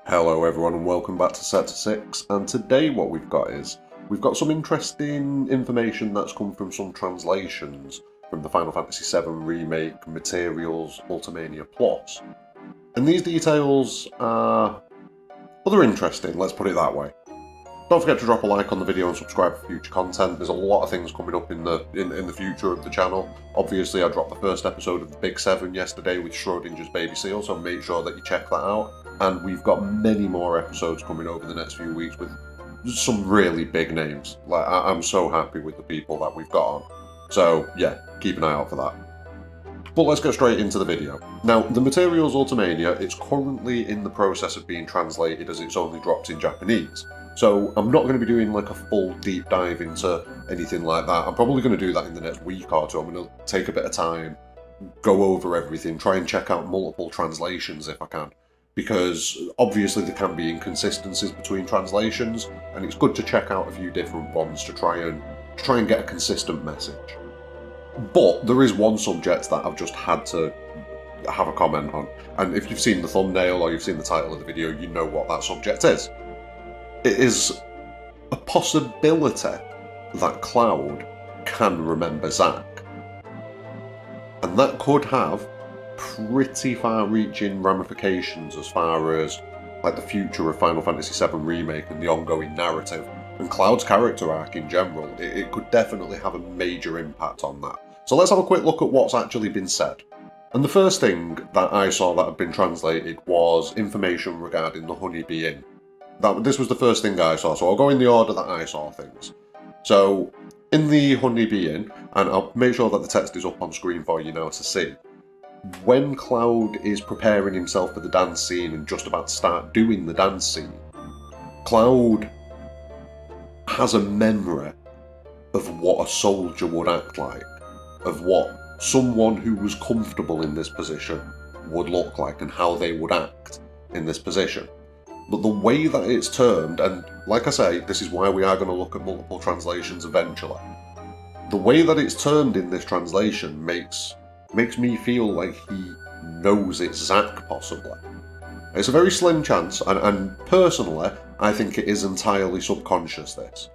Hello everyone and welcome back to Sector 6, and today what we've got is, we've got some interesting information that's come from some translations from the Final Fantasy VII Remake materials Ultimania Plus. And these details are other interesting, let's put it that way. Don't forget to drop a like on the video and subscribe for future content. There's a lot of things coming up in the future of the channel. Obviously I dropped the first episode of the Big 7 yesterday with Schrodinger's Baby Seal, so make sure that you check that out. And we've got many more episodes coming over the next few weeks with some really big names. Like, I'm so happy with the people that we've got on. So yeah, keep an eye out for that. But let's get straight into the video. Now, the materials Ultimania, it's currently in the process of being translated as it's only dropped in Japanese. So I'm not going to be doing like a full deep dive into anything like that. I'm probably going to do that in the next week or two. I'm going to take a bit of time, go over everything, try and check out multiple translations if I can. Because obviously there can be inconsistencies between translations, and it's good to check out a few different ones to try and get a consistent message. But there is one subject that I've just had to have a comment on, and if you've seen the thumbnail or you've seen the title of the video, you know what that subject is. It is a possibility that Cloud can remember Zack, and that could have pretty far-reaching ramifications as far as like the future of Final Fantasy VII Remake and the ongoing narrative, and Cloud's character arc in general. It could definitely have a major impact on that. So let's have a quick look at what's actually been said. And the first thing that I saw that had been translated was information regarding the Honeybee Inn. This was the first thing I saw, so I'll go in the order that I saw things. So, in the Honeybee Inn, and I'll make sure that the text is up on screen for you now to see, when Cloud is preparing himself for the dance scene and just about to start doing the dance scene, Cloud has a memory of what a soldier would act like, of what someone who was comfortable in this position would look like and how they would act in this position. But the way that it's termed, and like I say, this is why we are going to look at multiple translations eventually, the way that it's termed in this translation makes me feel like he knows it's Zack, possibly. It's a very slim chance, and personally, I think it is entirely subconscious, this.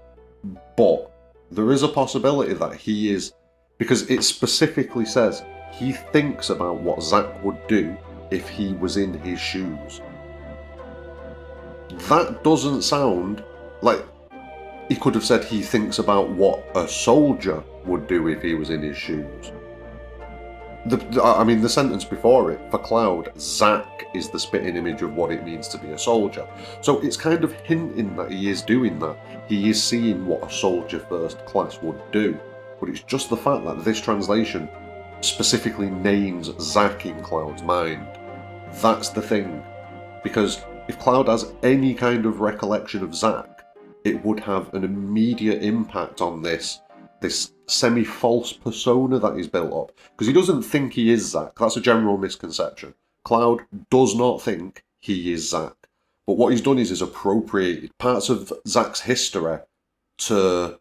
But there is a possibility that he is, because it specifically says he thinks about what Zack would do if he was in his shoes. That doesn't sound like he could have said he thinks about what a soldier would do if he was in his shoes. The sentence before it, for Cloud, Zack is the spitting image of what it means to be a soldier. So it's kind of hinting that he is doing that. He is seeing what a soldier first class would do. But it's just the fact that this translation specifically names Zack in Cloud's mind. That's the thing. Because if Cloud has any kind of recollection of Zack, it would have an immediate impact on this semi-false persona that he's built up. Because he doesn't think he is Zack. That's a general misconception. Cloud does not think he is Zack. But what he's done is he's appropriated parts of Zack's history to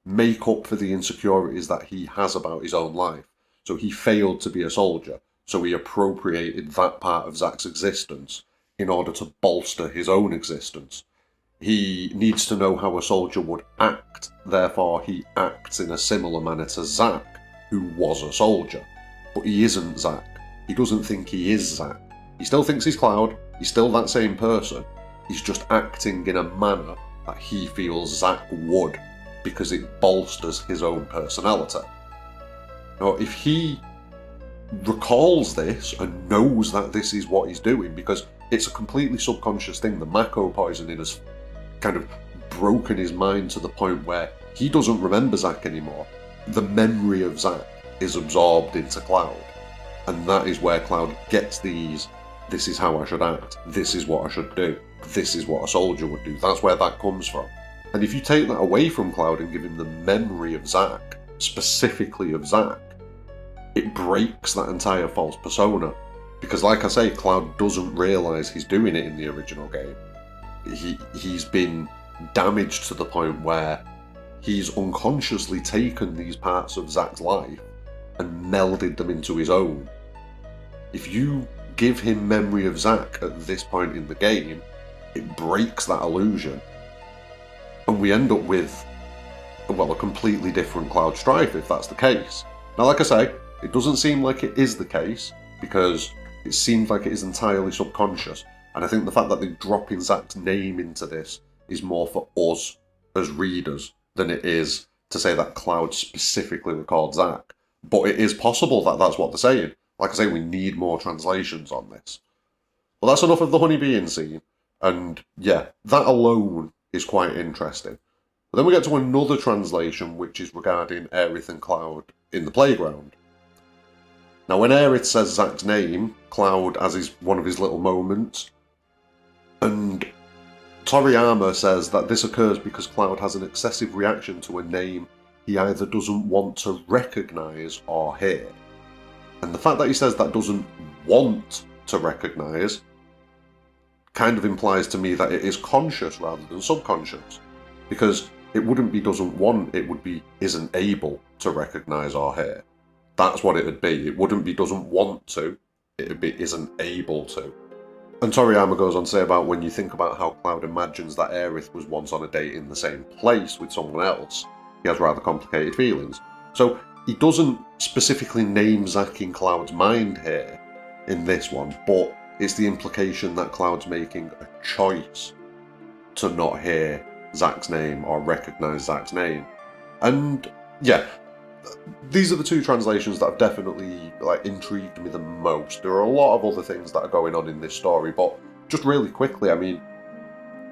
make up for the insecurities that he has about his own life. So he failed to be a soldier. So he appropriated that part of Zack's existence in order to bolster his own existence. He needs to know how a soldier would act, therefore he acts in a similar manner to Zack, who was a soldier. But he isn't Zack. He doesn't think he is Zack. He still thinks he's Cloud, he's still that same person, he's just acting in a manner that he feels Zack would, because it bolsters his own personality. Now, if he recalls this and knows that this is what he's doing, because it's a completely subconscious thing, the Mako poisoning has kind of broken his mind to the point where he doesn't remember Zack anymore. The memory of Zack is absorbed into Cloud, and that is where Cloud gets these, this is how I should act, this is what I should do, this is what a soldier would do. That's where that comes from. And if you take that away from Cloud and give him the memory of Zack, specifically of Zack, it breaks that entire false persona. Because like I say, Cloud doesn't realise he's doing it in the original game. He's been damaged to the point where he's unconsciously taken these parts of Zack's life and melded them into his own. If you give him memory of Zack at this point in the game, it breaks that illusion. And we end up with, well, a completely different Cloud Strife if that's the case. Now, like I say, it doesn't seem like it is the case, because it seems like it is entirely subconscious. And I think the fact that they're dropping Zack's name into this is more for us as readers than it is to say that Cloud specifically recalled Zack. But it is possible that that's what they're saying. Like I say, we need more translations on this. Well, that's enough of the honeybeeing scene. And yeah, that alone is quite interesting. But then we get to another translation, which is regarding Aerith and Cloud in the playground. Now, when Aerith says Zack's name, Cloud has one of his little moments, and Toriyama says that this occurs because Cloud has an excessive reaction to a name he either doesn't want to recognise or hear. And the fact that he says that doesn't want to recognise kind of implies to me that it is conscious rather than subconscious. Because it wouldn't be doesn't want, it would be isn't able to recognise or hear. That's what it would be. It wouldn't be doesn't want to, it would be isn't able to. And Toriyama goes on to say about when you think about how Cloud imagines that Aerith was once on a date in the same place with someone else, he has rather complicated feelings. So he doesn't specifically name Zack in Cloud's mind here, in this one, but it's the implication that Cloud's making a choice to not hear Zack's name or recognise Zack's name. And yeah, these are the two translations that have definitely intrigued me the most. There are a lot of other things that are going on in this story, but just really quickly, I mean,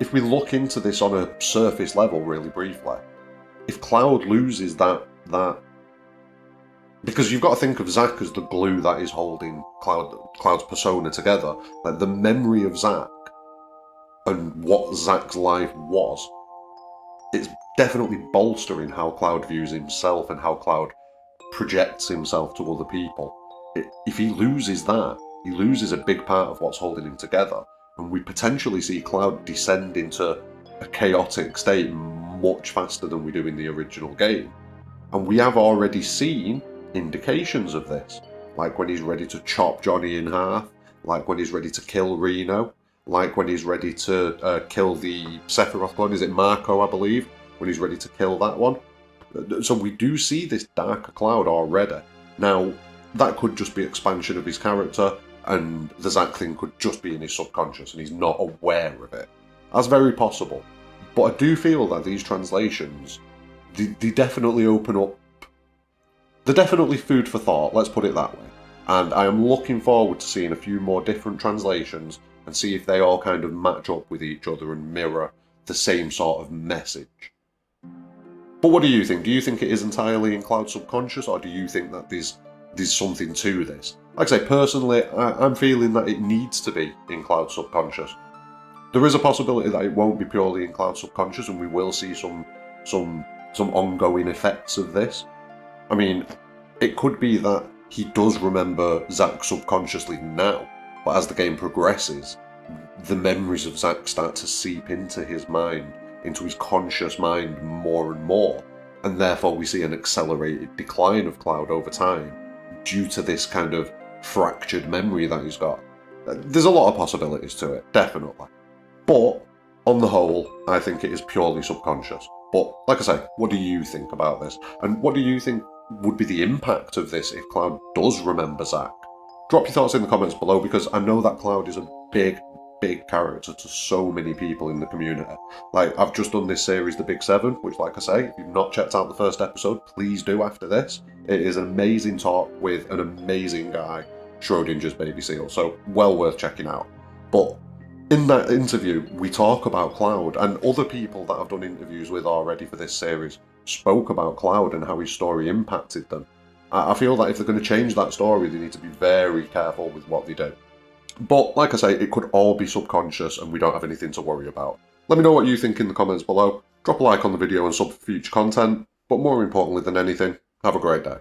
if we look into this on a surface level really briefly, if Cloud loses that because you've got to think of Zack as the glue that is holding Cloud's persona together, like the memory of Zack and what Zack's life was, it's definitely bolstering how Cloud views himself and how Cloud projects himself to other people. If he loses that, he loses a big part of what's holding him together, and we potentially see Cloud descend into a chaotic state much faster than we do in the original game. And we have already seen indications of this, like when he's ready to chop Johnny in half, like when he's ready to kill Reno, like when he's ready to kill the Sephiroth clone, is it Marco, I believe, when he's ready to kill that one. So we do see this darker Cloud already. Now, that could just be expansion of his character, and the Zack thing could just be in his subconscious and he's not aware of it. That's very possible. But I do feel that these translations, they definitely open up, they're definitely food for thought, let's put it that way. And I am looking forward to seeing a few more different translations and see if they all kind of match up with each other and mirror the same sort of message. But what do you think? Do you think it is entirely in Cloud's subconscious, or do you think that there's something to this? Like I say, personally, I'm feeling that it needs to be in Cloud's subconscious. There is a possibility that it won't be purely in Cloud's subconscious, and we will see some ongoing effects of this. I mean, it could be that he does remember Zack subconsciously now, but as the game progresses, the memories of Zack start to seep into his mind, into his conscious mind more and more, and therefore we see an accelerated decline of Cloud over time due to this kind of fractured memory that he's got. There's a lot of possibilities to it, definitely. But, on the whole, I think it is purely subconscious. But, like I say, what do you think about this? And what do you think would be the impact of this if Cloud does remember Zack? Drop your thoughts in the comments below, because I know that Cloud is a big character to so many people in the community. Like, I've just done this series, The Big Seven, which, like I say, if you've not checked out the first episode, please do after this. It is an amazing talk with an amazing guy, Schrodinger's baby seal, so well worth checking out. But in that interview, we talk about Cloud, and other people that I've done interviews with already for this series spoke about Cloud and how his story impacted them. I feel that if they're going to change that story, they need to be very careful with what they do. But, like I say, it could all be subconscious and we don't have anything to worry about. Let me know what you think in the comments below. Drop a like on the video and sub for future content. But more importantly than anything, have a great day.